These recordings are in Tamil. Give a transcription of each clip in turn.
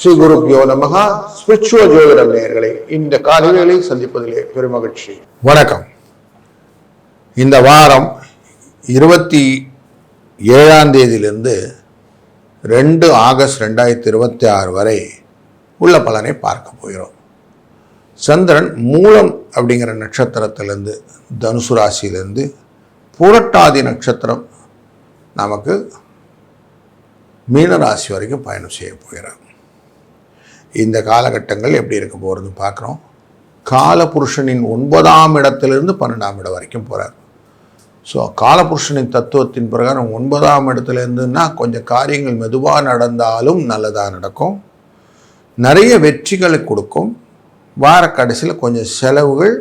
ஸ்ரீ குருப்யோ நமஹ. ஸ்பிரிச்சுவல் ஜோதிடம் நேயர்களை இந்த காலையிலே சந்திப்பதிலே பெருமகிழ்ச்சி. வணக்கம். இந்த வாரம் 27ஆம் தேதியிலிருந்து 2 ஆகஸ்ட் 2026 வரை உள்ள பலனை பார்க்க போகிறோம். சந்திரன் மூலம் அப்படிங்கிற நட்சத்திரத்திலிருந்து தனுசு ராசியிலிருந்து புரட்டாதி நட்சத்திரம் நமக்கு மீனராசி வரைக்கும் பயணம் செய்ய போகிறார். இந்த காலகட்டங்கள் எப்படி இருக்க போகிறது பார்க்குறோம். காலபுருஷனின் 9ஆம் இடத்திலிருந்து 12ஆம் இடம் வரைக்கும் போகிறார். ஸோ காலபுருஷனின் தத்துவத்தின் பிரகாரம் 9ஆம் இடத்துலேருந்துன்னா கொஞ்சம் காரியங்கள் மெதுவாக நடந்தாலும் நல்லதாக நடக்கும், நிறைய வெற்றிகளை கொடுக்கும். வார கடைசியில் கொஞ்சம் செலவுகள்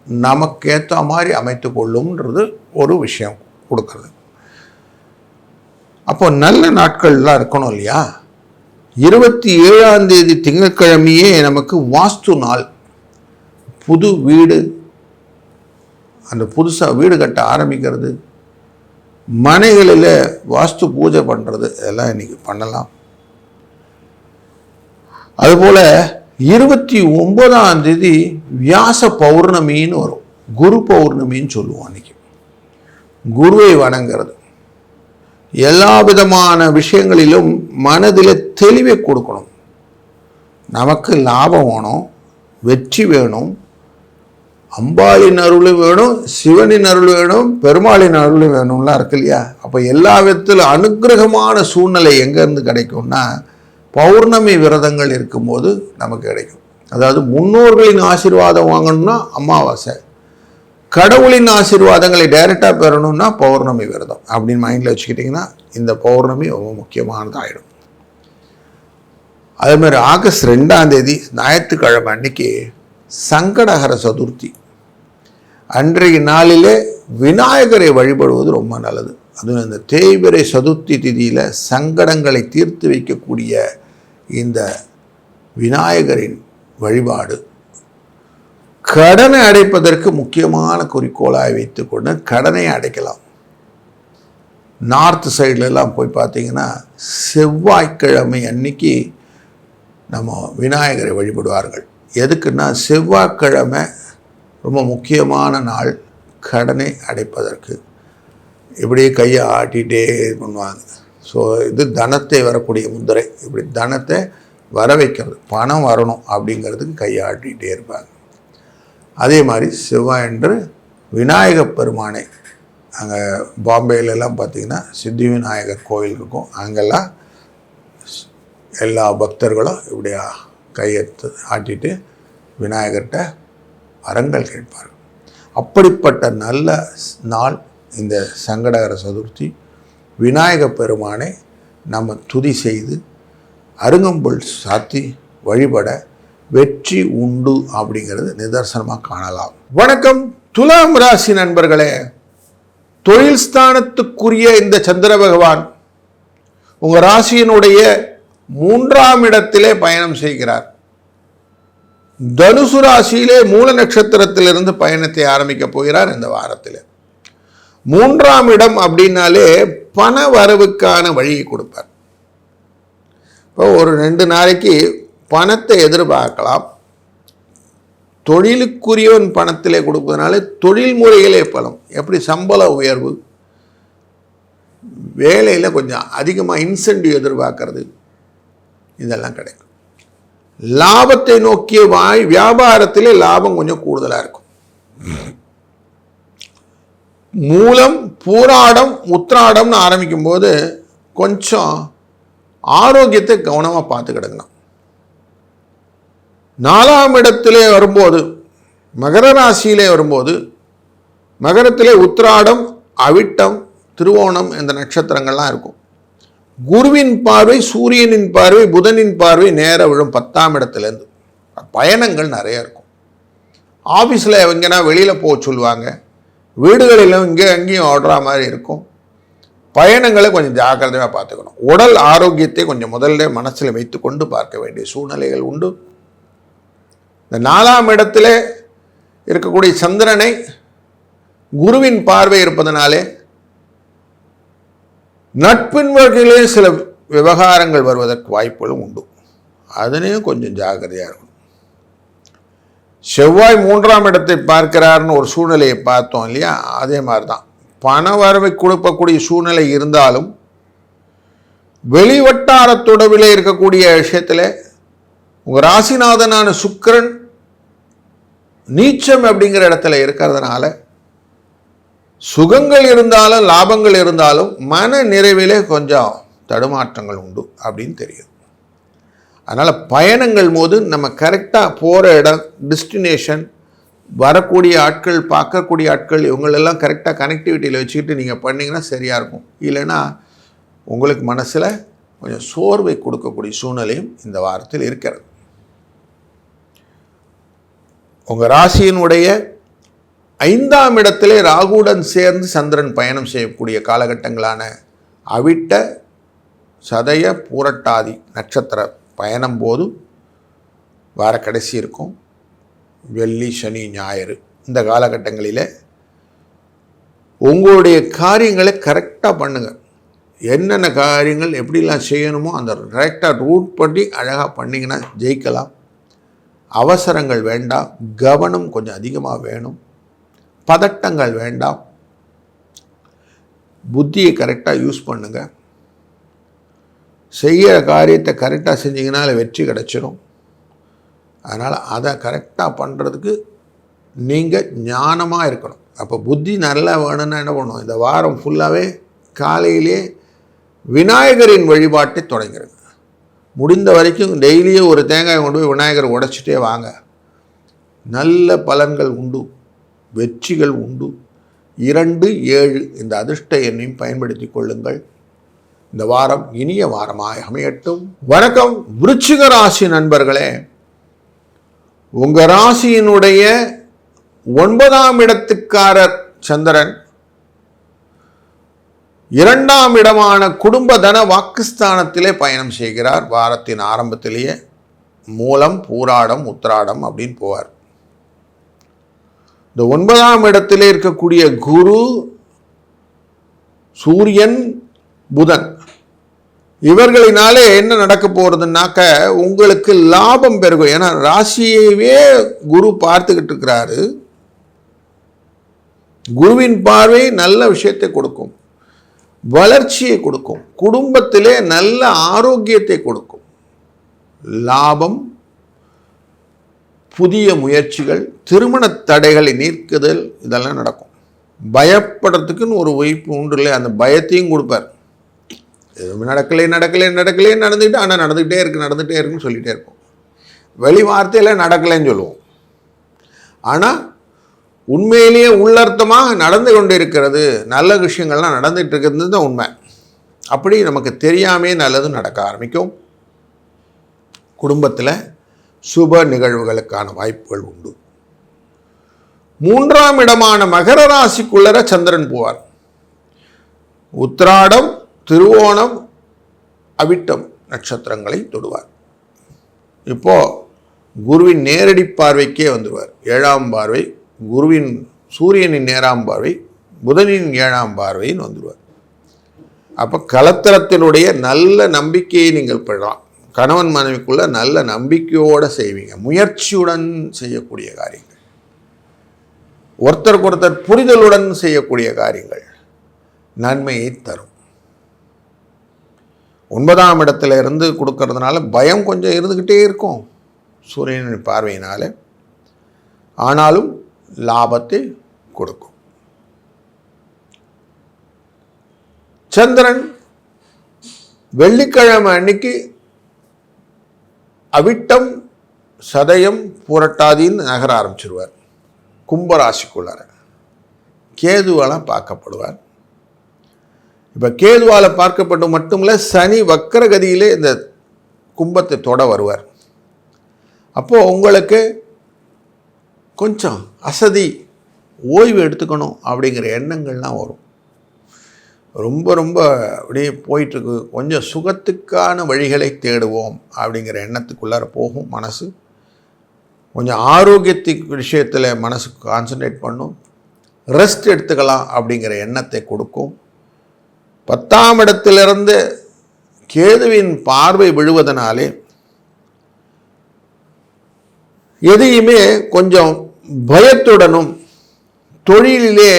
நமக்கேற்ற மாதிரி அமைத்து கொள்ளும்ன்றது ஒரு விஷயம் கொடுக்குறது. அப்போ நல்ல நாட்கள்லாம் இருக்கணும் இல்லையா? 27ஆம் தேதி திங்கட்கிழமையே நமக்கு வாஸ்து நாள். புது வீடு, அந்த புதுசாக வீடு கட்ட ஆரம்பிக்கிறது, மனைகளில் வாஸ்து பூஜை பண்ணுறது, இதெல்லாம் இன்றைக்கி பண்ணலாம். அதுபோல் 29ஆம் தேதி வியாச பௌர்ணமின்னு வரும். குரு பௌர்ணமின்னு சொல்லுவோம். அன்றைக்கி குருவை வணங்கிறது, எல்லா விதமான விஷயங்களிலும் மனதில் தெளிவை கொடுக்கணும். நமக்கு லாபம் வேணும், வெற்றி வேணும், அம்பாளின் அருள் வேணும், சிவனின் அருள் வேணும், பெருமாளின் அருள் வேணும்லாம் இருக்கு இல்லையா? அப்போ எல்லா விதத்திலும் அனுகிரகமான சூழ்நிலை எங்கேருந்து கிடைக்கும்னா பௌர்ணமி விரதங்கள் இருக்கும்போது நமக்கு கிடைக்கும். அதாவது முன்னோர்களின் ஆசீர்வாதம் வாங்கணும்னா அமாவாசை, கடவுளின் ஆசீர்வாதங்களை டைரெக்டாக பெறணும்னா பௌர்ணமி விரதம் அப்படின்னு மைண்டில் வச்சுக்கிட்டிங்கன்னா இந்த பௌர்ணமி ரொம்ப முக்கியமானதாகிடும். அதேமாதிரி ஆகஸ்ட் 2ஆம் தேதி ஞாயிற்றுக்கிழமை அன்னைக்கு சங்கடஹர சதுர்த்தி. அன்றைய நாளிலே விநாயகரை வழிபடுவது ரொம்ப நல்லது. அதுவும் இந்த தேய்பிறை சதுர்த்தி திதியில் சங்கடங்களை தீர்த்து வைக்கக்கூடிய இந்த விநாயகரின் வழிபாடு கடனை அடைப்பதற்கு முக்கியமான குறிக்கோளாக வைத்துக்கொண்டு கடனை அடைக்கலாம். நார்த் சைட்லலாம் போய் பார்த்தீங்கன்னா செவ்வாய்க்கிழமை அன்னைக்கு நம்ம விநாயகரை வழிபடுவார்கள். எதுக்குன்னா செவ்வாய்க்கிழமை ரொம்ப முக்கியமான நாள் கடனை அடைப்பதற்கு. இப்படியே கையை ஆட்டிகிட்டே பண்ணுவாங்க. ஸோ இது தனத்தை வரக்கூடிய முத்திரை. இப்படி தனத்தை வர வைக்கிறது, பணம் வரணும் அப்படிங்கிறதுக்கு கையை ஆட்டிகிட்டே இருப்பாங்க. அதே மாதிரி செவ்வாயன்று விநாயகப் பெருமானை, அங்கே பாம்பேலெல்லாம் பார்த்திங்கன்னா சித்தி விநாயகர் கோயில் இருக்கும். அங்கெல்லாம் எல்லா பக்தர்களும் இப்படியா கையெழுத்து ஆட்டிட்டு விநாயகர்கிட்ட வரங்கள் கேட்பார்கள். அப்படிப்பட்ட நல்ல நாள் இந்த சங்கடகர சதுர்த்தி. விநாயகப் பெருமானை நம்ம துதி செய்து அருங்கம்புல் சாத்தி வழிபட வெற்றி உண்டு அப்படிங்கிறது நிதர்சனமாக காணலாம். வணக்கம் துலாம் ராசி நண்பர்களே. தொழில் ஸ்தானத்துக்குரிய இந்த சந்திர பகவான் உங்கள் ராசியினுடைய 3ஆம் இடத்திலே பயணம் செய்கிறார். தனுசு ராசியிலே மூல நட்சத்திரத்திலிருந்து பயணத்தை ஆரம்பிக்க போகிறார். இந்த வாரத்தில் 3ஆம் இடம் அப்படின்னாலே பண வரவுக்கான வழியை கொடுப்பார். இப்போ ஒரு 2 நாளைக்கு பணத்தை எதிர்பார்க்கலாம். தொழிலுக்குரியவன் பணத்திலே கொடுப்பதனால தொழில் முறைகளே பலம். எப்படி சம்பள உயர்வு, வேலையில் கொஞ்சம் அதிகமாக இன்சென்டிவ் எதிர்பார்க்கறது, இதெல்லாம் கிடைக்கும். லாபத்தை நோக்கிய வியாபாரத்திலே லாபம் கொஞ்சம் கூடுதலாக இருக்கும். மூலம் பூராடம் உத்திராடம்னு ஆரம்பிக்கும் போது கொஞ்சம் ஆரோக்கியத்தை கவனமாக பார்த்து கிடக்கணும். 4ஆம் இடத்திலே வரும்போது, மகர ராசியிலே வரும்போது, மகரத்திலே உத்திராடம், அவிட்டம், திருவோணம் இந்த நட்சத்திரங்கள்லாம் இருக்கும். குருவின் பார்வை, சூரியனின் பார்வை, புதனின் பார்வை நேர விழும் 10ஆம் இடத்துலேருந்து. பயணங்கள் நிறைய இருக்கும். ஆஃபீஸில் எங்கன்னா வெளியில் போக சொல்லுவாங்க, வீடுகளிலும் இங்கே அங்கேயும் ஓடுற மாதிரி இருக்கும். பயணங்களை கொஞ்சம் ஜாக்கிரதையாக பார்த்துக்கணும். உடல் ஆரோக்கியத்தை கொஞ்சம் முதல்ல மனசில் வைத்து கொண்டு பார்க்க வேண்டிய சூழ்நிலைகள் உண்டு. இந்த 4ஆம் இடத்துல இருக்கக்கூடிய சந்திரனை குருவின் பார்வை இருப்பதனாலே நட்பின் வகையிலே சில விவகாரங்கள் வருவதற்கு வாய்ப்புகளும் உண்டு. அதனையும் கொஞ்சம் ஜாகிரதையாக இருக்கணும். செவ்வாய் 3ஆம் இடத்தை பார்க்கிறார்னு ஒரு சூழ்நிலையை பார்த்தோம் இல்லையா? அதே மாதிரி தான் பண வரவை கொடுக்கக்கூடிய சூழ்நிலை இருந்தாலும் வெளிவட்டார தொடர்பிலே இருக்கக்கூடிய விஷயத்தில் உங்கள் ராசிநாதனான சுக்கிரன் நீச்சம் அப்படிங்கிற இடத்துல இருக்கிறதுனால சுகங்கள் இருந்தாலும் லாபங்கள் இருந்தாலும் மன நிறைவிலே கொஞ்சம் தடுமாற்றங்கள் உண்டு அப்படின்னு தெரியும். அதனால் பயணங்கள் போது நம்ம கரெக்டாக போகிற இடம், டெஸ்டினேஷன், வரக்கூடிய ஆட்கள், பார்க்கக்கூடிய ஆட்கள், இவங்களெல்லாம் கரெக்டாக கனெக்டிவிட்டியில் வச்சுக்கிட்டு நீங்கள் பண்ணிங்கன்னா சரியாக இருக்கும். இல்லைன்னா உங்களுக்கு மனசில் கொஞ்சம் சோர்வை கொடுக்கக்கூடிய சூழ்நிலையும் இந்த வாரத்தில் இருக்கிறது. உங்கள் ராசியினுடைய 5ஆம் இடத்திலே ராகுவுடன் சேர்ந்து சந்திரன் பயணம் செய்யக்கூடிய காலகட்டங்களான அவிட்ட, சதய, பூரட்டாதி நட்சத்திர பயணம் போது வார கடைசி இருக்கும். வெள்ளி, சனி, ஞாயிறு இந்த காலகட்டங்களில் உங்களுடைய காரியங்களை கரெக்டாக பண்ணுங்கள். என்னென்ன காரியங்கள் எப்படிலாம் செய்யணுமோ அந்த கரெக்டாக ரூட் பண்ணி அழகாக பண்ணிங்கன்னா ஜெயிக்கலாம். அவசரங்கள் வேண்டாம், கவனம் கொஞ்சம் அதிகமாக வேணும், பதட்டங்கள் வேண்டாம், புத்தியை கரெக்டாக யூஸ் பண்ணுங்கள். செய்கிற காரியத்தை கரெக்டாக செஞ்சிங்கனால வெற்றி கிடச்சிடும். அதனால் அதை கரெக்டாக பண்ணுறதுக்கு நீங்கள் ஞானமாக இருக்கணும். அப்போ புத்தி நல்லா வேணும்னா என்ன பண்ணணும்? இந்த வாரம் ஃபுல்லாகவே காலையிலே விநாயகரின் வழிபாட்டை தொடங்கிறங்க. முடிந்த வரைக்கும் டெய்லியே ஒரு தேங்காய் கொண்டு போய் விநாயகரை உடைச்சிட்டே வாங்க. நல்ல பலன்கள் உண்டு, வெற்றிகள் உண்டு. 2, 7 இந்த அதிர்ஷ்ட எண்ணையும் பயன்படுத்தி கொள்ளுங்கள். இந்த வாரம் இனிய வாரமாக அமையட்டும். வணக்கம் விருச்சிக ராசி நண்பர்களே. உங்கள் ராசியினுடைய 9ஆம் இடத்துக்காரர் சந்திரன் 2ஆம் இடமான குடும்ப தன வாக்குஸ்தானத்திலே பயணம் செய்கிறார். வாரத்தின் ஆரம்பத்திலேயே மூலம், பூராடம், உத்திராடம் அப்படின்னு போவார். இந்த 9ஆம் இடத்திலே இருக்கக்கூடிய குரு, சூரியன், புதன் இவர்களினாலே என்ன நடக்க போகிறதுனாக்க உங்களுக்கு லாபம் பெருகும். ஏன்னா ராசியவே குரு பார்த்துக்கிட்டு இருக்கிறாரு. குருவின் பார்வை நல்ல விஷயத்தை கொடுக்கும், வளர்ச்சியை கொடுக்கும், குடும்பத்திலே நல்ல ஆரோக்கியத்தை கொடுக்கும், லாபம், புதிய முயற்சிகள், திருமண தடைகளை நீக்குதல் இதெல்லாம் நடக்கும். பயப்படுறதுக்குன்னு ஒரு வாய்ப்பு உண்டு இல்லை, அந்த பயத்தையும் கொடுப்பார். நடக்கலே நடந்துக்கிட்டு, ஆனால் நடந்துக்கிட்டே இருக்குன்னு சொல்லிகிட்டே இருப்போம். வெளி வார்த்தையில் நடக்கலைன்னு சொல்லுவோம், ஆனால் உண்மையிலேயே உள்ளர்த்தமாக நடந்து கொண்டு இருக்கிறது, நல்ல விஷயங்கள்லாம் நடந்துகிட்டு இருக்கிறது தான் உண்மை. அப்படி நமக்கு தெரியாமே நல்லது நடக்க ஆரம்பிக்கும். குடும்பத்தில் சுப நிகழ்வுகளுக்கான வாய்ப்புகள் உண்டு. 3ஆம் இடமான மகர ராசிக்குள்ளர சந்திரன் போவார். உத்திராடம், திருவோணம், அவிட்டம் நட்சத்திரங்களை தொடுவார். இப்போது குருவின் நேரடி பார்வைக்கே வந்துடுவார். 7ஆம் பார்வை குருவின், சூரியனின் நேராம் பார்வை, புதனின் 7ஆம் பார்வைன்னு வந்துடுவார். அப்போ கலத்திரத்தினுடைய நல்ல நம்பிக்கையை நீங்கள் பெறலாம். கணவன் மனைவிக்குள்ள நல்ல நம்பிக்கையோடு செய்வீங்க, முயற்சியுடன் செய்யக்கூடிய காரியங்கள், ஒருத்தருக்கு ஒருத்தர் புரிதலுடன் செய்யக்கூடிய காரியங்கள் நன்மையை தரும். 9ஆம் இடத்துல இருந்து கொடுக்கறதுனால பயம் கொஞ்சம் இருந்துக்கிட்டே இருக்கும் சூரியனின் பார்வையினால், ஆனாலும் லாபத்தை கொடுக்கும். சந்திரன் வெள்ளிக்கிழமை அன்னைக்கு அவிட்டம், சதயம், பூரட்டாதின்னு நகர ஆரம்பிச்சிருவார். கும்பராசிக்குள்ளார கேதுவால் பார்க்கப்படுவார். இப்போ கேதுவால் பார்க்கப்பட்டு மட்டுமில்ல, சனி வக்கரகதியிலே இந்த கும்பத்தை தொட வருவார். அப்போது உங்களுக்கு கொஞ்சம் அசதி, ஓய்வு எடுத்துக்கணும் அப்படிங்கிற எண்ணங்கள்லாம் வரும். ரொம்ப ரொம்ப அப்படியே போயிட்டுருக்கு, கொஞ்சம் சுகத்துக்கான வழிகளை தேடுவோம் அப்படிங்கிற எண்ணத்துக்குள்ளார போகும் மனசு. கொஞ்சம் ஆரோக்கியத்துக்கு விஷயத்தில் மனசு கான்சன்ட்ரேட் பண்ணும், ரெஸ்ட் எடுத்துக்கலாம் அப்படிங்கிற எண்ணத்தை கொடுக்கும். 10ஆம் இடத்திலிருந்து கேதுவின் பார்வை விழுவதனாலே எதையுமே கொஞ்சம் பயத்துடனும், தொழிலிலே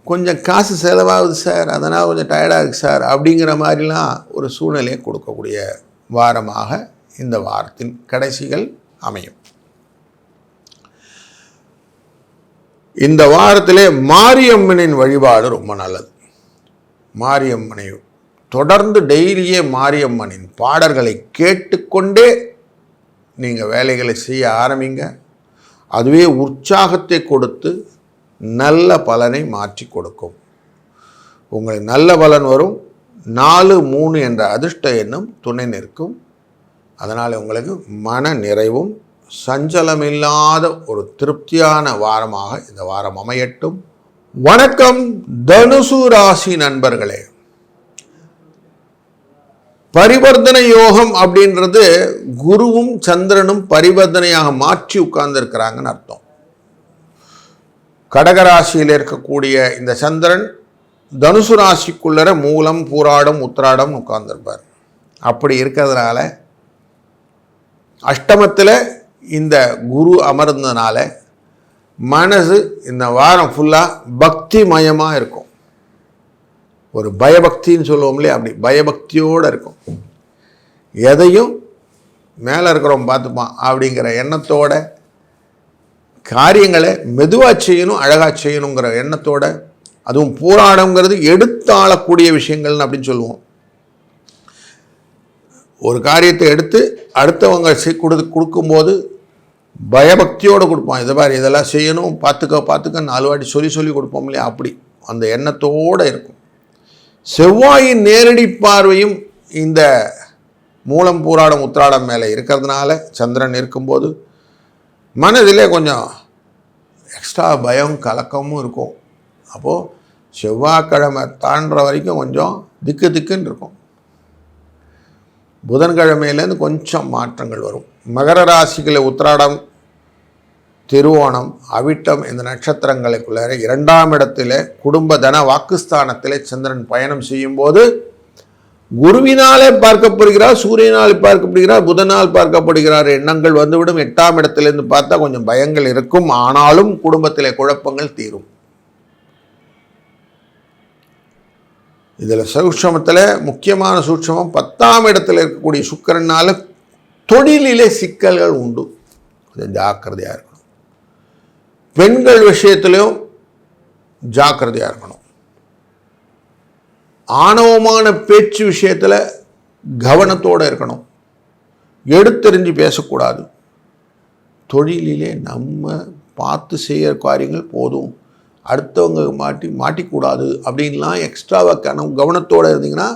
கொஞ்சம் காசு செலவாகுது சார், அதனால் கொஞ்சம் டயர்டாக இருக்குது சார் அப்படிங்கிற மாதிரிலாம் ஒரு சூழ்நிலையை கொடுக்கக்கூடிய வாரமாக இந்த வாரத்தின் கடைசிகள் அமையும். இந்த வாரத்திலே மாரியம்மனின் வழிபாடு ரொம்ப நல்லது. மாரியம்மனை தொடர்ந்து டெய்லியே மாரியம்மனின் பாடல்களை கேட்டுக்கொண்டே நீங்கள் வேலைகளை செய்ய ஆரம்பிங்க. அதுவே உற்சாகத்தை கொடுத்து நல்ல பலனை மாற்றி கொடுக்கும். உங்களுக்கு நல்ல பலன் வரும். 4, 3 என்ற அதிர்ஷ்ட எண்ணம் துணை நிற்கும். அதனால் உங்களுக்கு மன நிறைவும் சஞ்சலமில்லாத ஒரு திருப்தியான வாரமாக இந்த வாரம் அமையட்டும். வணக்கம் தனுசு ராசி நண்பர்களே. பரிவர்த்தனை யோகம் அப்படின்றது குருவும் சந்திரனும் பரிவர்த்தனையாக மாற்றி உட்கார்ந்துருக்கிறாங்கன்னு அர்த்தம். கடகராசியில் இருக்கக்கூடிய இந்த சந்திரன் தனுசு ராசிக்குள்ளர மூலம், பூராடம், உத்திராடம் உட்கார்ந்துருப்பார். அப்படி இருக்கிறதுனால அஷ்டமத்தில் இந்த குரு அமர்ந்ததுனால மனசு இந்த வாரம் ஃபுல்லாக பக்தி மயமாக இருக்கும். ஒரு பயபக்தின்னு சொல்லுவோம் இல்லையா, அப்படி பயபக்தியோடு இருக்கும். எதையும் மேலே இருக்கிறவன் பார்த்துப்பான் அப்படிங்கிற எண்ணத்தோட காரியங்களை மெதுவாக செய்யணும், அழகாக செய்யணுங்கிற எண்ணத்தோட, அதுவும் போராடங்கிறது எடுத்தாளக்கூடிய விஷயங்கள்னு அப்படின்னு சொல்லுவோம். ஒரு காரியத்தை எடுத்து அடுத்தவங்க கொடுக்கும்போது பயபக்தியோடு கொடுப்போம். இதை மாதிரி இதெல்லாம் செய்யணும், பார்த்துக்க 4 வாட்டி சொல்லி கொடுப்போம் இல்லையா, அப்படி அந்த எண்ணத்தோடு இருக்கும். செவ்வாயின் நேரடி பார்வையும் இந்த மூலம், பூராடம், உத்திராடம் மேலே இருக்கிறதுனால சந்திரன் இருக்கும்போது மனதிலே கொஞ்சம் எக்ஸ்ட்ரா பயம் கலக்கமும் இருக்கும். அப்போது செவ்வாய்க்கிழமை தாண்டுற வரைக்கும் கொஞ்சம் திக்குன்னு இருக்கும். புதன்கிழமையிலேருந்து கொஞ்சம் மாற்றங்கள் வரும். மகர ராசிகளை உத்திராடம், திருவோணம், அவிட்டம் இந்த நட்சத்திரங்களுக்குள்ள 2ஆம் இடத்துல குடும்ப தன வாக்குஸ்தானத்திலே சந்திரன் பயணம் செய்யும்போது குருவினாலே பார்க்கப்படுகிறார், சூரியனால் பார்க்கப்படுகிறார், புதனால் பார்க்கப்படுகிறார். எண்ணங்கள் வந்துவிடும். 8ஆம் இடத்திலிருந்து பார்த்தா கொஞ்சம் பயங்கள் இருக்கும். ஆனாலும் குடும்பத்திலே குழப்பங்கள் தீரும். இதில் சூட்சமத்தில் முக்கியமான சூட்சமம் 10ஆம் இடத்தில் இருக்கக்கூடிய சுக்கிரனால தொழிலிலே சிக்கல்கள் உண்டு. கொஞ்சம் ஜாக்கிரதையாக இருக்கணும். பெண்கள் விஷயத்திலையும் ஜாக்கிரதையாக இருக்கணும். ஆணவமான பேச்சு விஷயத்தில் கவனத்தோடு இருக்கணும். எடுத்தெறிஞ்சு பேசக்கூடாது. தொழிலிலே நம்ம பார்த்து செய்கிற காரியங்கள் போதும், அடுத்தவங்க மாட்டிக்கூடாது அப்படின்லாம் எக்ஸ்ட்ராவாக கவனத்தோடு இருந்தீங்கன்னா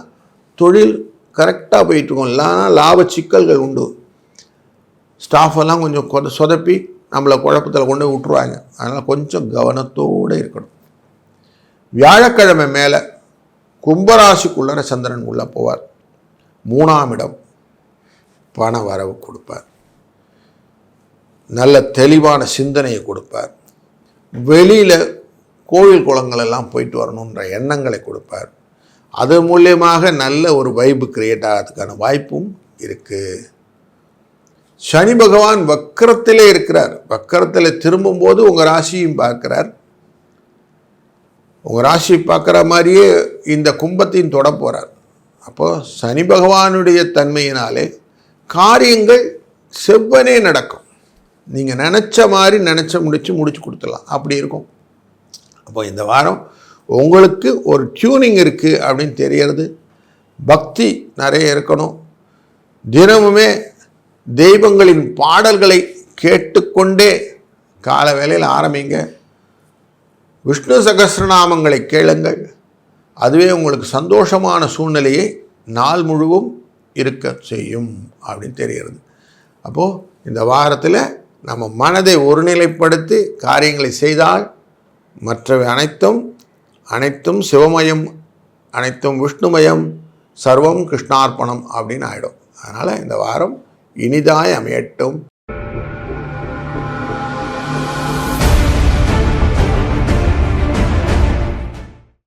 தொழில் கரெக்டாக போயிட்டுருக்கோம். இல்லைன்னா லாப சிக்கல்கள் உண்டு. ஸ்டாஃபெல்லாம் கொஞ்சம் சொதப்பி நம்மளை குழப்பத்தில் கொண்டு விட்டுருவாங்க. அதனால் கொஞ்சம் கவனத்தோடு இருக்கணும். வியாழக்கிழமை மேலே கும்பராசிக்குள்ளர சந்திரன் உள்ளே போவார். 3ஆம் இடம் பண வரவு கொடுப்பார். நல்ல தெளிவான சிந்தனையை கொடுப்பார். வெளியில் கோவில் குளங்கள் எல்லாம் போயிட்டு வரணுன்ற எண்ணங்களை கொடுப்பார். அது மூலியமாக நல்ல ஒரு வைப்பு கிரியேட் ஆகிறதுக்கான வாய்ப்பும் இருக்குது. சனி பகவான் வக்கரத்திலே இருக்கிறார். வக்கரத்தில் திரும்பும்போது உங்கள் ராசியும் பார்க்குறார். உங்கள் ராசியை பார்க்குற மாதிரியே இந்த கும்பத்தையும் தொட போகிறார். அப்போது சனி பகவானுடைய தன்மையினாலே காரியங்கள் செவ்வனே நடக்கும். நீங்கள் நினச்ச மாதிரி முடிச்சு கொடுத்துடலாம். அப்படி இருக்கும். அப்போ இந்த வாரம் உங்களுக்கு ஒரு டியூனிங் இருக்குது அப்படின்னு தெரியறது. பக்தி நிறைய இருக்கணும். தினமுமே தெய்வங்களின் பாடல்களை கேட்டுக்கொண்டே கால வேளையில் ஆரம்பிங்க. விஷ்ணு சகஸ்ரநாமங்களை கேளுங்கள். அதுவே உங்களுக்கு சந்தோஷமான சூழ்நிலையை நாள் முழுவதும் இருக்க செய்யும் அப்படின்னு தெரிகிறது. அப்போது இந்த வாரத்தில் நம்ம மனதை ஒருநிலைப்படுத்தி காரியங்களை செய்தால் மற்றவை அனைத்தும் சிவமயம், அனைத்தும் விஷ்ணுமயம், சர்வம் கிருஷ்ணார்ப்பணம் அப்படின்னு ஆகிடும். அதனால் இந்த வாரம் இனிதாய் அமையட்டும்.